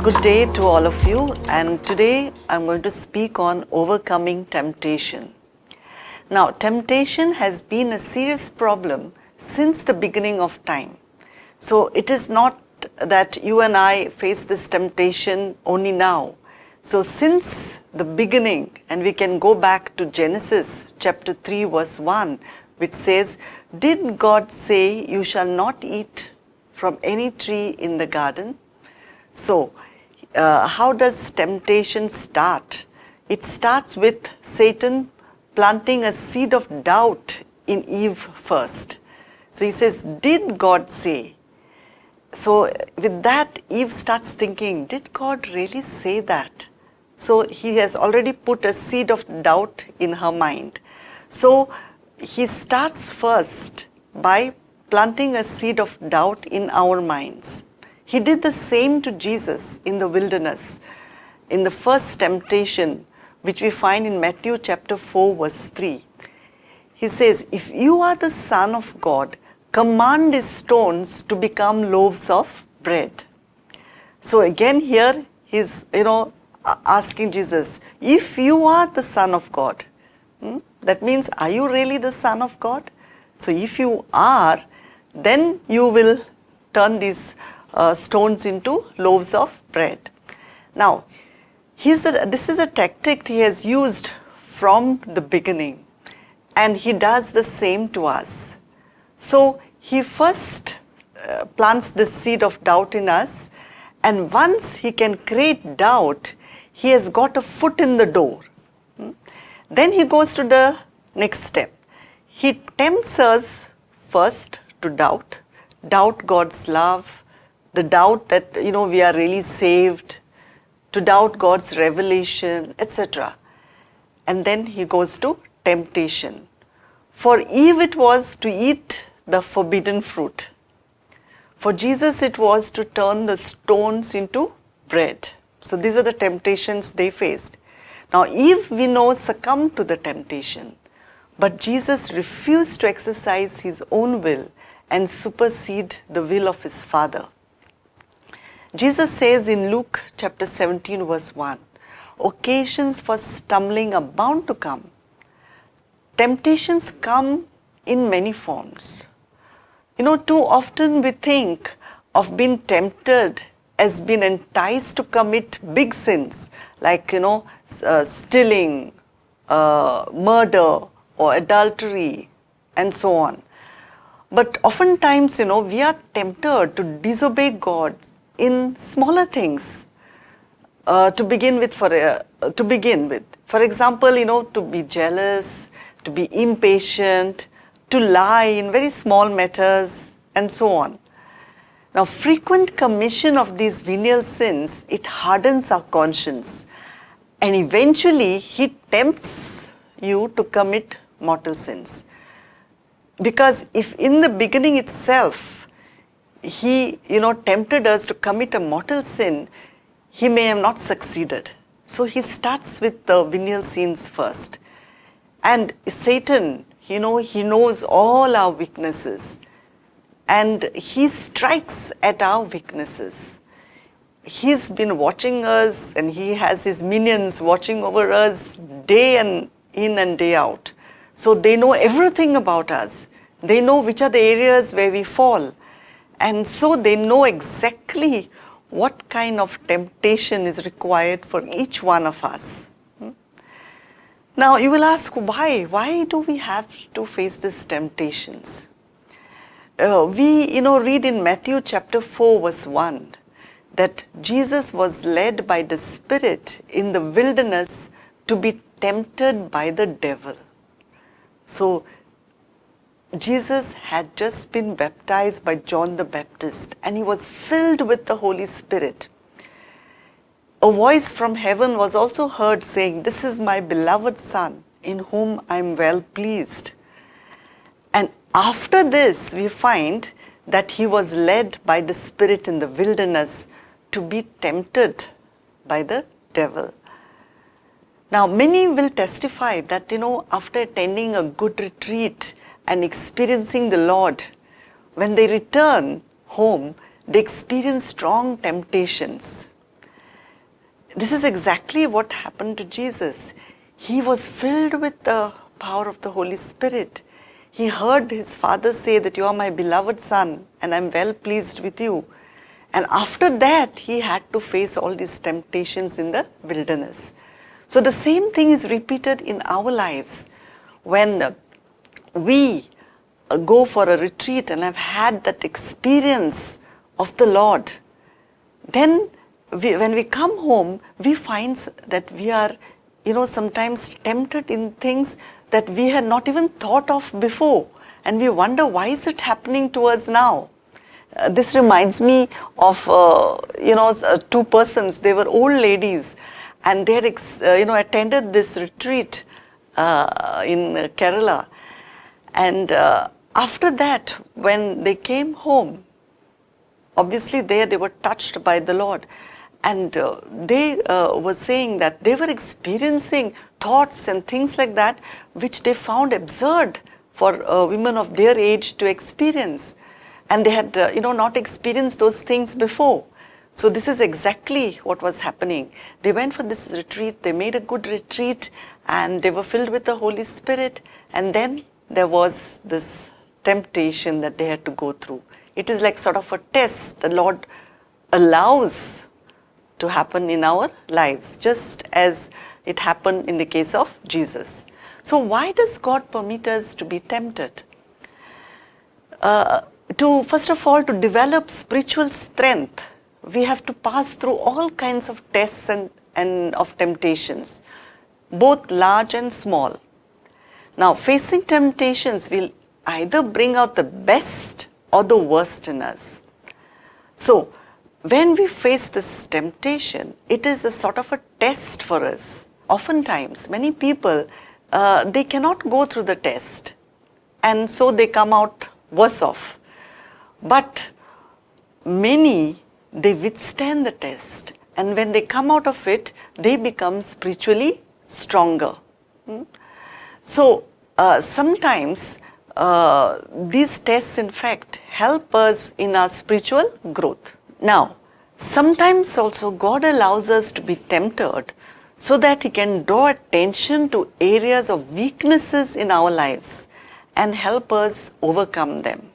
Good day to all of you, and today I'm going to speak on overcoming temptation. Now, temptation has been a serious problem since the beginning of time. So, it is not that you and I face this temptation only now. So, since the beginning, and we can go back to Genesis chapter 3 verse 1, which says, "Did God say you shall not eat from any tree in the garden?" So, how does temptation start? It starts with Satan planting a seed of doubt in Eve first. So he says, "Did God say?" So with that, Eve starts thinking, did God really say that? So he has already put a seed of doubt in her mind. So he starts first by planting a seed of doubt in our minds. He did the same to Jesus in the wilderness, in the first temptation, which we find in Matthew chapter 4 verse 3. He says, "If you are the Son of God, command these stones to become loaves of bread." So again here he's, asking Jesus, if you are the Son of God, that means, are you really the Son of God? So if you are, then you will turn these stones into loaves of bread. Now, this is a tactic he has used from the beginning, and he does the same to us. So he first plants the seed of doubt in us, and once he can create doubt, he has got a foot in the door. Then he goes to the next step. He tempts us first to doubt God's love, the doubt that we are really saved, to doubt God's revelation, etc. And then he goes to temptation. For Eve it was to eat the forbidden fruit. For Jesus it was to turn the stones into bread. So these are the temptations they faced. Now Eve, we know, succumbed to the temptation, but Jesus refused to exercise his own will and supersede the will of his Father. Jesus says in Luke chapter 17 verse 1, occasions for stumbling are bound to come. Temptations come in many forms. Too often we think of being tempted as being enticed to commit big sins like, stealing, murder or adultery and so on. But oftentimes, we are tempted to disobey God in smaller things to begin with. For example, to be jealous, to be impatient, to lie in very small matters, and so on. Now, frequent commission of these venial sins, it hardens our conscience, and eventually he tempts you to commit mortal sins. Because if in the beginning itself he, tempted us to commit a mortal sin, he may have not succeeded. So he starts with the venial sins first. And Satan, he knows all our weaknesses, and he strikes at our weaknesses. He's been watching us, and he has his minions watching over us day and in and day out. So they know everything about us. They know which are the areas where we fall. And so they know exactly what kind of temptation is required for each one of us. Now you will ask, why? Why do we have to face these temptations? We read in Matthew chapter 4 verse 1 that Jesus was led by the Spirit in the wilderness to be tempted by the devil. So Jesus had just been baptized by John the Baptist, and he was filled with the Holy Spirit. A voice from heaven was also heard saying, "This is my beloved Son, in whom I am well pleased." And after this, we find that he was led by the Spirit in the wilderness to be tempted by the devil. Now, many will testify that, after attending a good retreat and experiencing the Lord, when they return home, they experience strong temptations. This is exactly what happened to Jesus. He was filled with the power of the Holy Spirit. He heard his Father say that you are my beloved Son and I am well pleased with you. And after that, he had to face all these temptations in the wilderness. So the same thing is repeated in our lives. When we go for a retreat and have had that experience of the Lord, then when we come home, we find that we are, sometimes tempted in things that we had not even thought of before. And we wonder, why is it happening to us now? This reminds me of, two persons. They were old ladies and they had, attended this retreat in Kerala. And after that, when they came home, obviously they were touched by the Lord. And they were saying that they were experiencing thoughts and things like that, which they found absurd for women of their age to experience. And they had, not experienced those things before. So this is exactly what was happening. They went for this retreat, they made a good retreat, and they were filled with the Holy Spirit. And then there was this temptation that they had to go through. It is like sort of a test the Lord allows to happen in our lives, just as it happened in the case of Jesus. So why does God permit us to be tempted? First of all, to develop spiritual strength, we have to pass through all kinds of tests and of temptations, both large and small. Now, facing temptations will either bring out the best or the worst in us. So, when we face this temptation, it is a sort of a test for us. Oftentimes, many people, they cannot go through the test, and so they come out worse off. But many, they withstand the test, and when they come out of it, they become spiritually stronger. So, sometimes these tests, in fact, help us in our spiritual growth. Now, sometimes also God allows us to be tempted so that He can draw attention to areas of weaknesses in our lives and help us overcome them.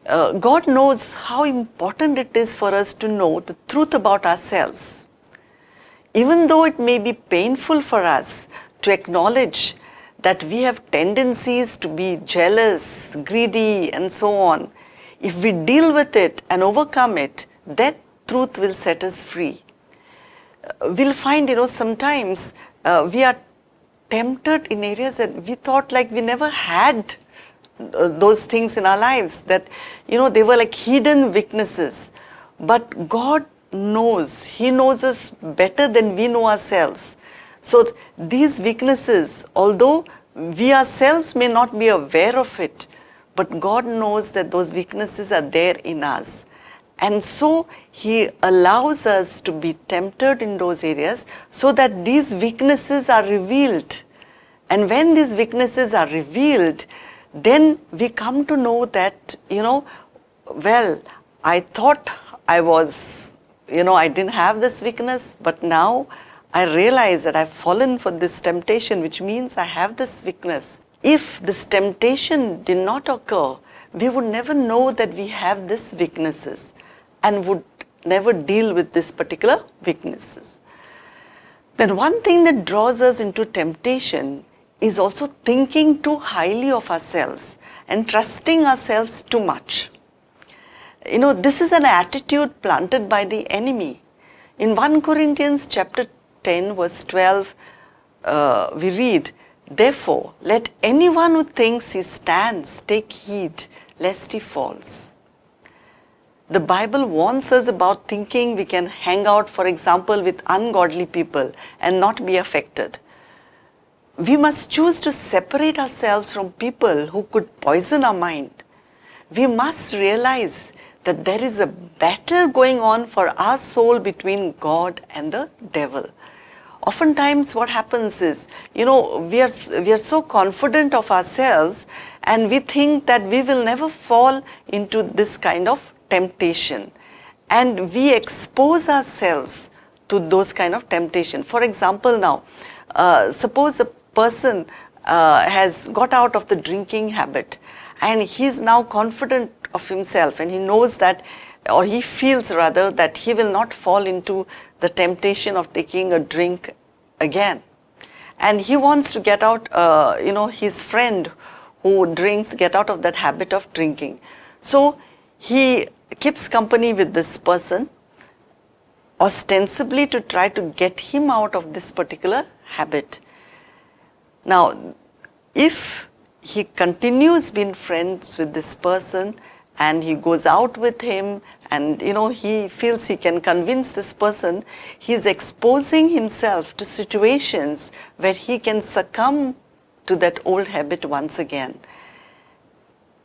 God knows how important it is for us to know the truth about ourselves. Even though it may be painful for us to acknowledge that we have tendencies to be jealous, greedy, and so on, if we deal with it and overcome it, that truth will set us free. We'll find, sometimes we are tempted in areas that we thought like we never had those things in our lives, that, they were like hidden weaknesses. But God knows, He knows us better than we know ourselves. So these weaknesses, although we ourselves may not be aware of it, but God knows that those weaknesses are there in us. And so He allows us to be tempted in those areas so that these weaknesses are revealed. And when these weaknesses are revealed, then we come to know that, well, I thought I was, I didn't have this weakness, but now I realize that I've fallen for this temptation, which means I have this weakness. If this temptation did not occur, we would never know that we have these weaknesses and would never deal with this particular weaknesses. Then one thing that draws us into temptation is also thinking too highly of ourselves and trusting ourselves too much. This is an attitude planted by the enemy. In 1 Corinthians chapter 10 verse 12, we read, "Therefore, let anyone who thinks he stands take heed lest he falls." The Bible warns us about thinking we can hang out, for example, with ungodly people and not be affected. We must choose to separate ourselves from people who could poison our mind. We must realize that there is a battle going on for our soul between God and the devil. Oftentimes what happens is, we are so confident of ourselves and we think that we will never fall into this kind of temptation. And we expose ourselves to those kind of temptation. For example, now, suppose a person has got out of the drinking habit and he's now confident of himself and he knows that, or he feels rather, that he will not fall into the temptation of taking a drink again. And he wants to get out, his friend who drinks, get out of that habit of drinking. So he keeps company with this person, ostensibly to try to get him out of this particular habit. Now, if he continues being friends with this person and he goes out with him and he feels he can convince this person, he is exposing himself to situations where he can succumb to that old habit once again.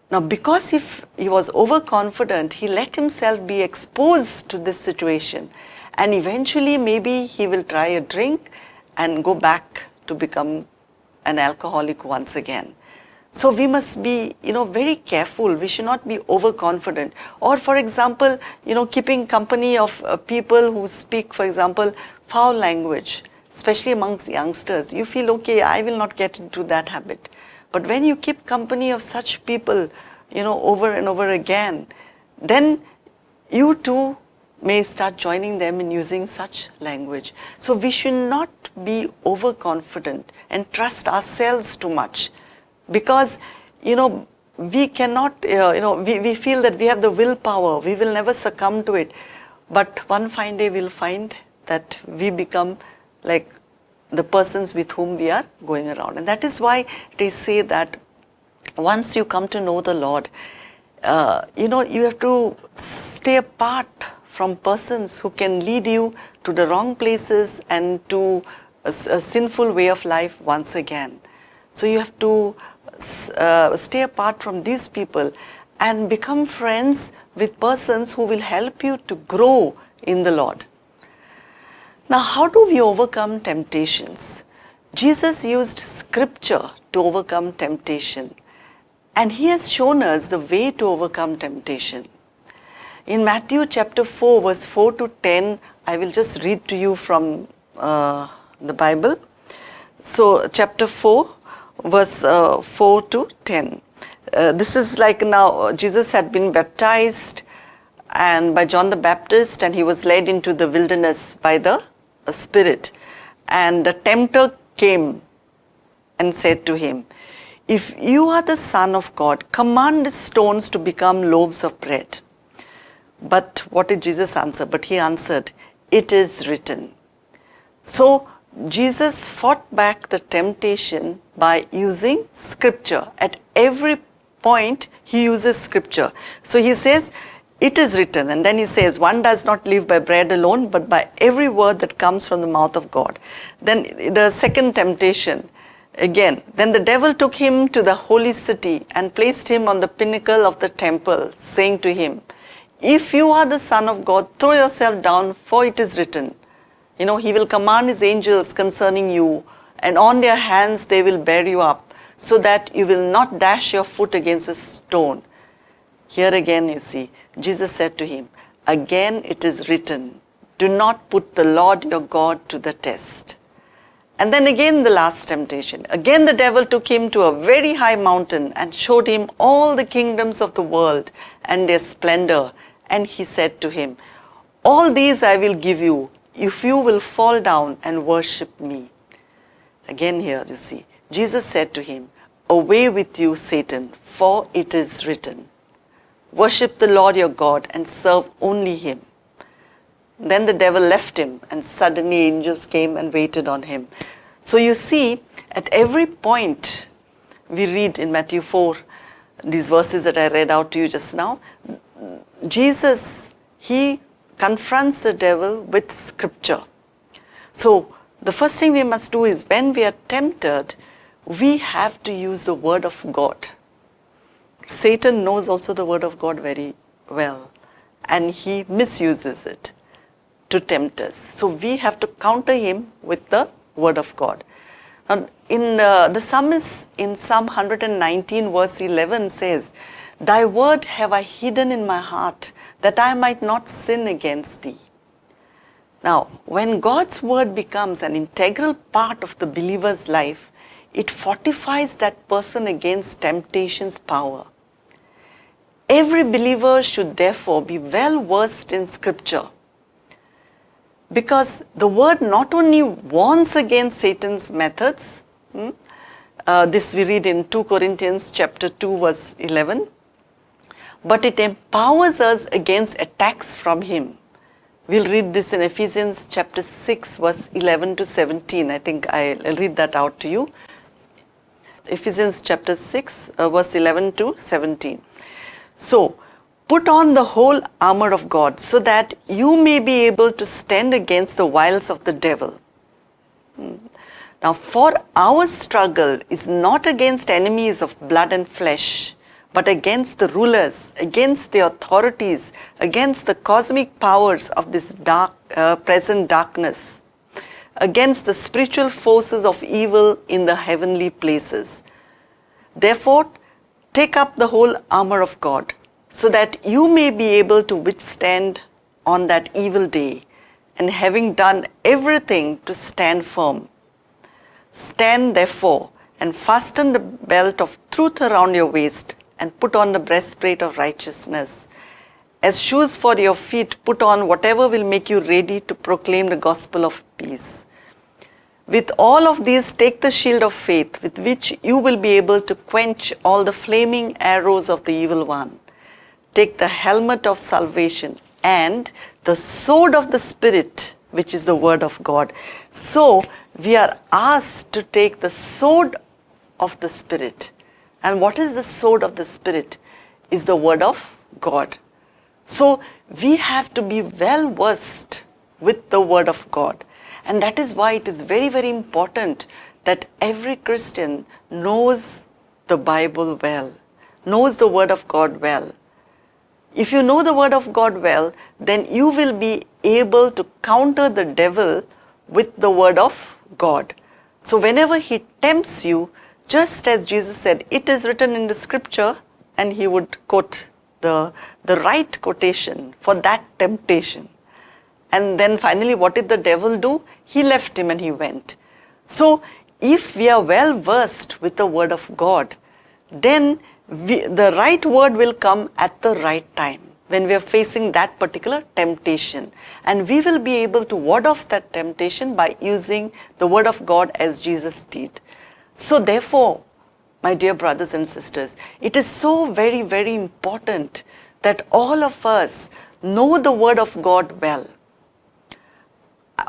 Now, because if he was overconfident, he let himself be exposed to this situation, and eventually maybe he will try a drink and go back to become an alcoholic once again. So we must be, very careful. We should not be overconfident. Or, for example, keeping company of people who speak, for example, foul language, especially amongst youngsters. You feel, okay, I will not get into that habit. But when you keep company of such people, over and over again, then you too may start joining them in using such language. So we should not be overconfident and trust ourselves too much, because we cannot, we feel that we have the willpower, we will never succumb to it. But one fine day we'll find that we become like the persons with whom we are going around. And that is why they say that once you come to know the Lord, you have to stay apart from persons who can lead you to the wrong places and to a sinful way of life once again. So you have to stay apart from these people and become friends with persons who will help you to grow in the Lord. Now, how do we overcome temptations? Jesus used scripture to overcome temptation, and he has shown us the way to overcome temptation. In Matthew chapter 4, verse 4 to 10, I will just read to you from the Bible. So, chapter 4, verse 4 to 10. This is like now Jesus had been baptized and by John the Baptist, and he was led into the wilderness by the Spirit. And the tempter came and said to him, "If you are the Son of God, command the stones to become loaves of bread." But what did Jesus answer? But he answered, "It is written." So Jesus fought back the temptation by using scripture. At every point he uses scripture. So he says, "It is written," and then he says, "One does not live by bread alone, but by every word that comes from the mouth of God." Then the second temptation, again, then the devil took him to the holy city and placed him on the pinnacle of the temple, saying to him, "If you are the Son of God, throw yourself down, for it is written, he will command his angels concerning you, and on their hands they will bear you up, so that you will not dash your foot against a stone." Here again, you see, Jesus said to him, "Again it is written, do not put the Lord your God to the test." And then again the last temptation. Again the devil took him to a very high mountain and showed him all the kingdoms of the world and their splendor. And he said to him, "All these I will give you, if you will fall down and worship me." Again here you see, Jesus said to him, "Away with you, Satan, for it is written, worship the Lord your God and serve only him." Then the devil left him, and suddenly angels came and waited on him. So you see, at every point we read in Matthew 4, these verses that I read out to you just now, Jesus, he confronts the devil with scripture. So the first thing we must do is, when we are tempted, we have to use the word of God. Satan knows also the word of God very well, and he misuses it to tempt us. So we have to counter him with the word of God. Now, in the psalmist in Psalm 119 verse 11 says, "Thy word have I hidden in my heart, that I might not sin against thee." Now, when God's word becomes an integral part of the believer's life, it fortifies that person against temptation's power. Every believer should therefore be well versed in scripture, because the word not only warns against Satan's methods, this we read in 2 Corinthians chapter 2 verse 11, but it empowers us against attacks from him. We'll read this in Ephesians chapter 6 verse 11 to 17. I think I'll read that out to you. Ephesians chapter 6 verse 11 to 17. So, put on the whole armor of God so that you may be able to stand against the wiles of the devil. Now, for our struggle is not against enemies of blood and flesh, but against the rulers, against the authorities, against the cosmic powers of this present darkness, against the spiritual forces of evil in the heavenly places. Therefore, take up the whole armor of God, so that you may be able to withstand on that evil day, and having done everything to stand firm. Stand therefore, and fasten the belt of truth around your waist, and put on the breastplate of righteousness. As shoes for your feet, put on whatever will make you ready to proclaim the gospel of peace. With all of these, take the shield of faith, with which you will be able to quench all the flaming arrows of the evil one. Take the helmet of salvation and the sword of the Spirit, which is the word of God. So, we are asked to take the sword of the Spirit. And what is the sword of the Spirit? Is the word of God. So, we have to be well versed with the word of God. And that is why it is very, very important that every Christian knows the Bible well, knows the word of God well. If you know the word of God well, then you will be able to counter the devil with the word of God. So whenever he tempts you, just as Jesus said, it is written in the scripture, and he would quote the right quotation for that temptation. And then finally, what did the devil do? He left him and he went. So if we are well versed with the word of God, then the right word will come at the right time when we are facing that particular temptation. And we will be able to ward off that temptation by using the word of God as Jesus did. So therefore, my dear brothers and sisters, it is so very, very important that all of us know the word of God well.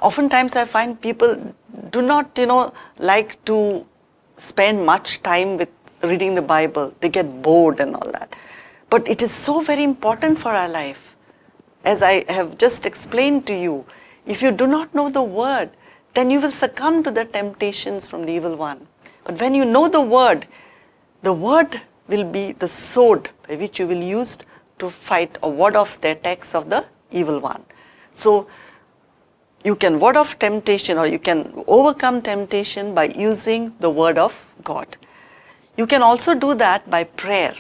Oftentimes I find people do not, like to spend much time with reading the Bible. They get bored and all that. But it is so very important for our life. As I have just explained to you, if you do not know the word, then you will succumb to the temptations from the evil one. But when you know the word will be the sword by which you will use to fight or ward off the attacks of the evil one. So you can ward off temptation, or you can overcome temptation by using the word of God. You can also do that by prayer.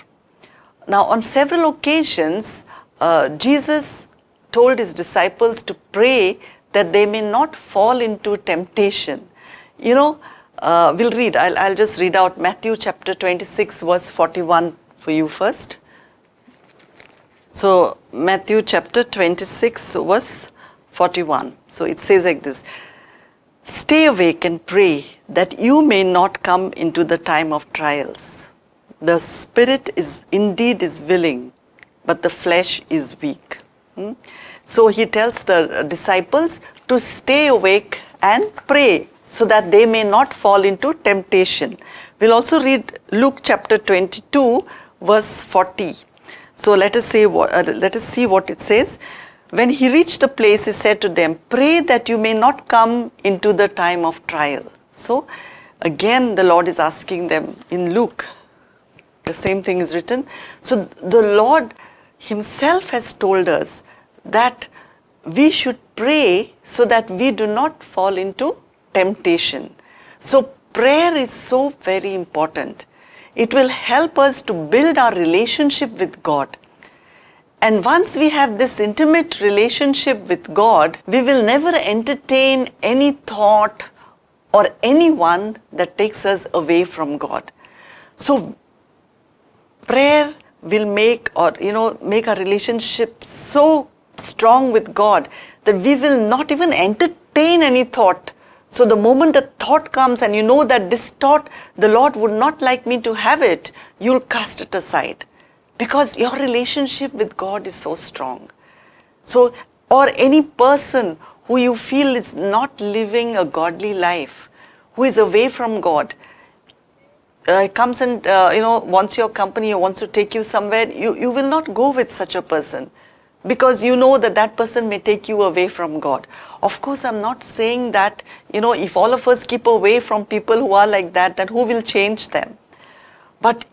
Now, on several occasions, Jesus told his disciples to pray that they may not fall into temptation. We'll read, I'll just read out Matthew chapter 26 verse 41 for you first. So, Matthew chapter 26 verse 41. So it says like this: stay awake and pray that you may not come into the time of trials. The spirit is indeed willing, but the flesh is weak. So he tells the disciples to stay awake and pray so that they may not fall into temptation. We'll also read Luke chapter 22 verse 40. So let us see what it says. When he reached the place, he said to them, pray that you may not come into the time of trial. So again, the Lord is asking them in Luke. The same thing is written. So the Lord himself has told us that we should pray so that we do not fall into temptation. So prayer is so very important. It will help us to build our relationship with God. And once we have this intimate relationship with God, we will never entertain any thought or anyone that takes us away from God. So prayer will make our relationship so strong with God that we will not even entertain any thought. So the moment a thought comes and you know that this thought, the Lord would not like me to have it, you'll cast it aside. Because your relationship with God is so strong. So, or any person who you feel is not living a godly life, who is away from God, comes and wants your company or wants to take you somewhere, you will not go with such a person, because you know that that person may take you away from God. Of course, I'm not saying that, if all of us keep away from people who are like that, then who will change them? But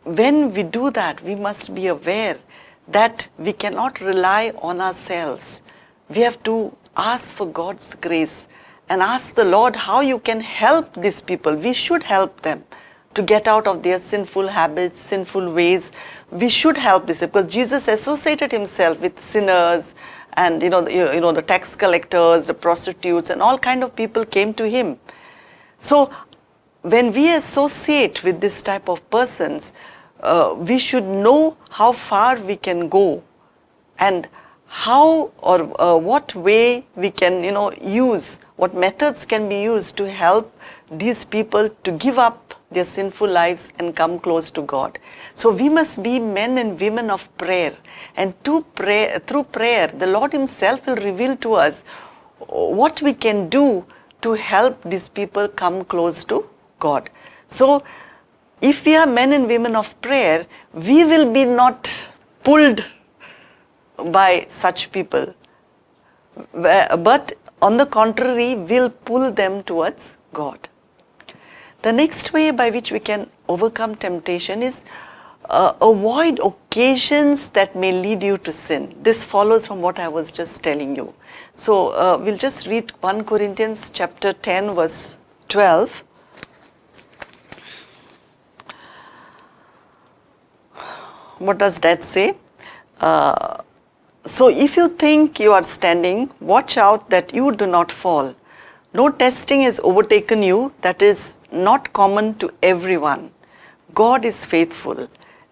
when we do that, we must be aware that we cannot rely on ourselves. We have to ask for God's grace and ask the Lord how you can help these people. We should help them to get out of their sinful habits, sinful ways. We should help this, because Jesus associated himself with sinners and the tax collectors, the prostitutes, and all kind of people came to him. So when we associate with this type of persons, we should know how far we can go and how or what way we can use, what methods can be used to help these people to give up their sinful lives and come close to God. So we must be men and women of prayer, and through prayer the Lord himself will reveal to us what we can do to help these people come close to God. So if we are men and women of prayer, we will be not pulled by such people, but on the contrary, we'll pull them towards God. The next way by which we can overcome temptation is avoid occasions that may lead you to sin. This follows from what I was just telling you. So we'll just read 1 Corinthians chapter 10 verse 12. What does that say? So if you think you are standing, watch out that you do not fall. No testing has overtaken you that is not common to everyone. God is faithful,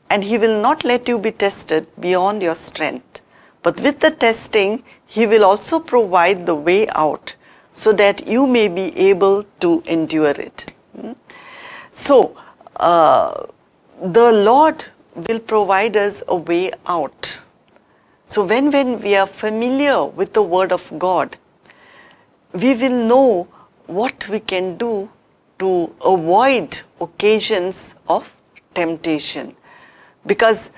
and he will not let you be tested beyond your strength. But with the testing, he will also provide the way out so that you may be able to endure it. So the Lord will provide us a way out. So when we are familiar with the word of God, we will know what we can do to avoid occasions of temptation. Because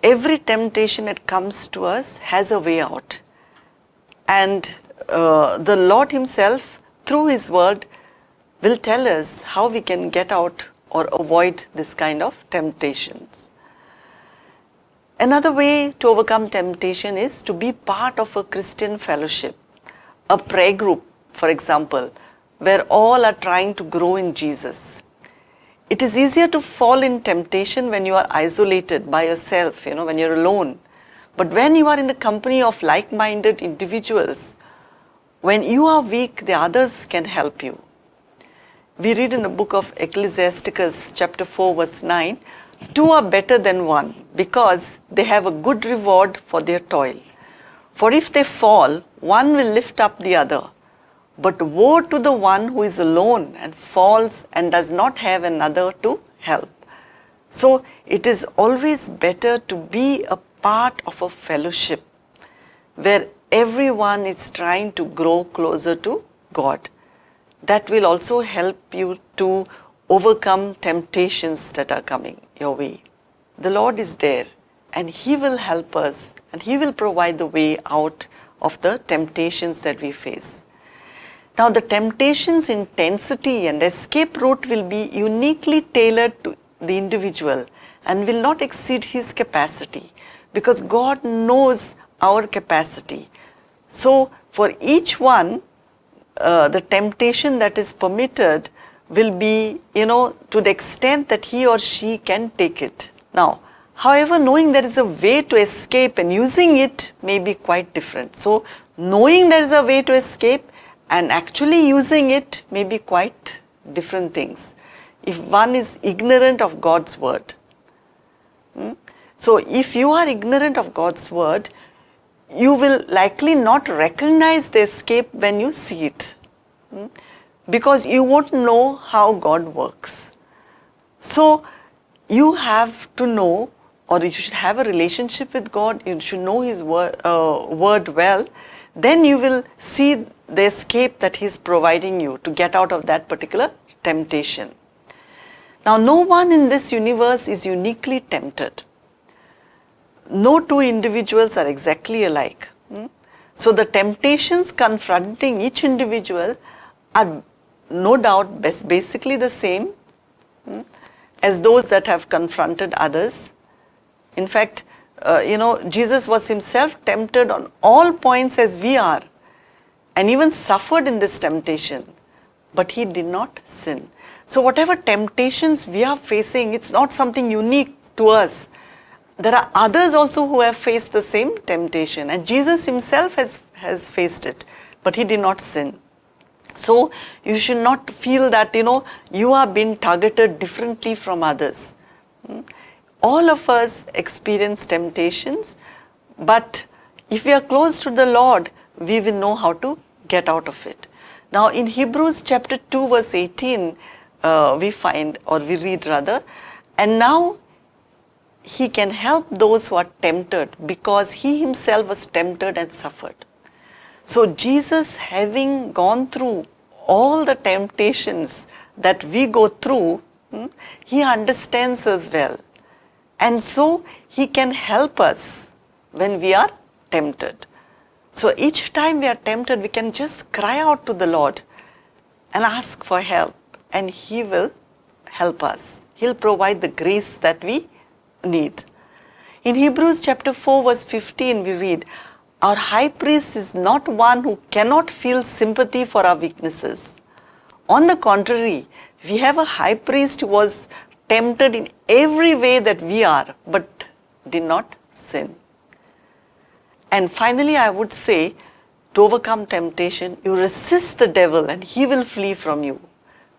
every temptation that comes to us has a way out. And the Lord himself, through his word, will tell us how we can get out or avoid this kind of temptations. Another way to overcome temptation is to be part of a Christian fellowship, a prayer group, for example, where all are trying to grow in Jesus. It is easier to fall in temptation when you are isolated by yourself, when you're alone. But when you are in the company of like-minded individuals, when you are weak, the others can help you. We read in the book of Ecclesiasticus chapter 4 verse 9, 2 are better than 1 because they have a good reward for their toil. For if they fall, one will lift up the other. But woe to the one who is alone and falls and does not have another to help. So it is always better to be a part of a fellowship where everyone is trying to grow closer to God. That will also help you to overcome temptations that are coming your way. The Lord is there and he will help us and he will provide the way out of the temptations that we face. Now the temptation's intensity and escape route will be uniquely tailored to the individual and will not exceed his capacity, because God knows our capacity. So for each one, the temptation that is permitted will be, to the extent that he or she can take it. Now, However, knowing there is a way to escape and using it may be quite different. So, knowing there is a way to escape and actually using it may be quite different things. If one is ignorant of God's word. So, if you are ignorant of God's word, you will likely not recognize the escape when you see it. Because you won't know how God works. So, you have to know, or you should have a relationship with God, you should know His word well, then you will see the escape that He is providing you to get out of that particular temptation. Now, no one in this universe is uniquely tempted. No two individuals are exactly alike. So, the temptations confronting each individual are no doubt basically the same as those that have confronted others. In fact, Jesus was Himself tempted on all points as we are and even suffered in this temptation, but He did not sin. So whatever temptations we are facing, it's not something unique to us. There are others also who have faced the same temptation, and Jesus Himself has faced it, but He did not sin. So you should not feel that, you are being targeted differently from others. All of us experience temptations, but if we are close to the Lord, we will know how to get out of it. Now in Hebrews chapter 2 verse 18, we read, and now He can help those who are tempted because He Himself was tempted and suffered. So Jesus, having gone through all the temptations that we go through, He understands us well. And so He can help us when we are tempted. So each time we are tempted, we can just cry out to the Lord and ask for help, and He will help us. He'll provide the grace that we need. In Hebrews chapter 4 verse 15 we read, our high priest is not one who cannot feel sympathy for our weaknesses. On the contrary, we have a high priest who was tempted in every way that we are, but did not sin. And finally, I would say, to overcome temptation, you resist the devil and he will flee from you.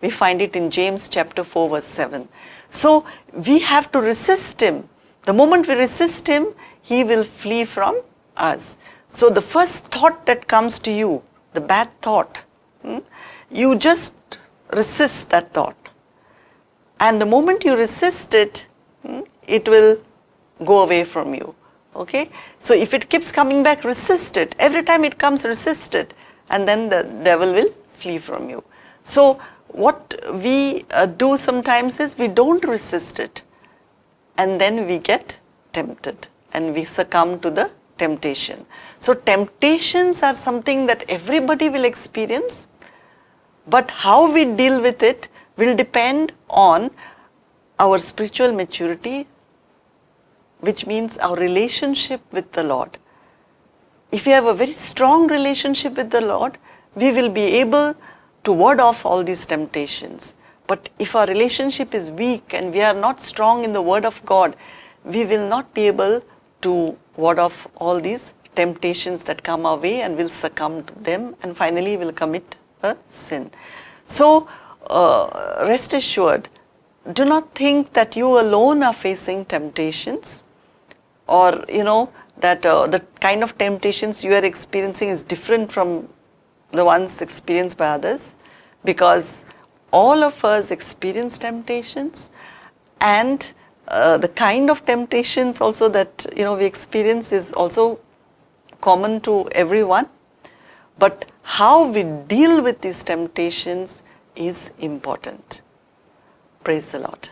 We find it in James chapter 4 verse 7. So, we have to resist him. The moment we resist him, he will flee from us. So, the first thought that comes to you, the bad thought, you just resist that thought. And the moment you resist it, it will go away from you. Okay? So, if it keeps coming back, resist it. Every time it comes, resist it. And then the devil will flee from you. So, what we do sometimes is we don't resist it. And then we get tempted and we succumb to the temptation. So, temptations are something that everybody will experience. But how we deal with it will depend on our spiritual maturity, which means our relationship with the Lord. If we have a very strong relationship with the Lord, we will be able to ward off all these temptations. But if our relationship is weak and we are not strong in the Word of God, we will not be able to ward off all these temptations that come our way and will succumb to them, and finally will commit a sin. So, rest assured, do not think that you alone are facing temptations, or that the kind of temptations you are experiencing is different from the ones experienced by others, because all of us experience temptations, and the kind of temptations also that we experience is also common to everyone. But how we deal with these temptations is important. Praise the Lord.